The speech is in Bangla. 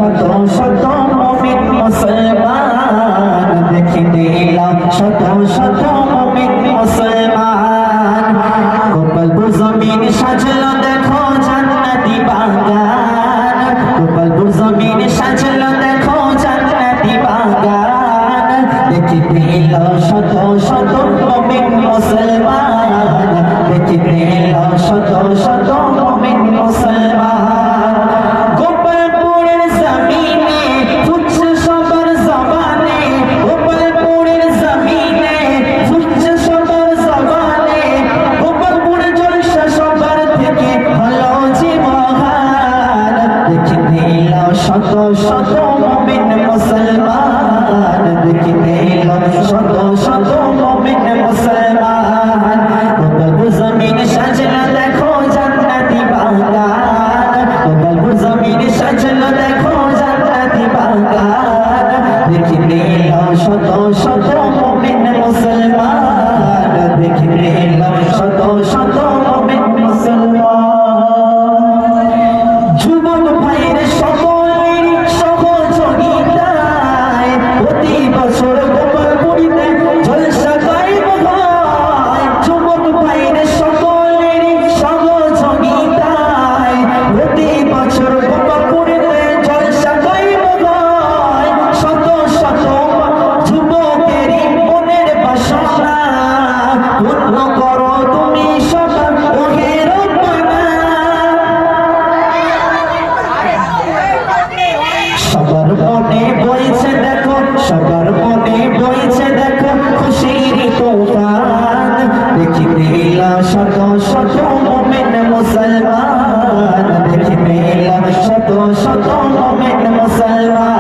শত শত মুমিন মুসলমান, দেখে দিলাম শত শত মুমিন মুসলমান। কপাল জমিন সাজলো দেখো জান্নাতি বাগান, কপাল জমিন সাজলো দেখো জান্নাতি বাগান, দেখে দিলাম শত শত মুমিন মুসলমান, দেখে দিলাম শত শত মুমিন মুসলমান। শত শত মুমিন মুসলমান, দেখে দিলাম শত শত মুমিন মুসলমান। কপাল জমিন সাজলো দেখো জান্নাতি বাগান, কপাল জমিন সাজলো দেখো জান্নাতি বাগান, দেখে দিলাম শত শত মুমিন মুসলমান, দেখে দিলাম শত শত মুমিন মুসলমান। যুবক ভাইয়ের সবার মনে বইছে দেখো, সবার মনে বইছে দেখো খুশির তুফান, দেখে দিলাম শত শত মুমিন মুসলমান, দেখে দিলাম শত শত মুমিন মুসলমান।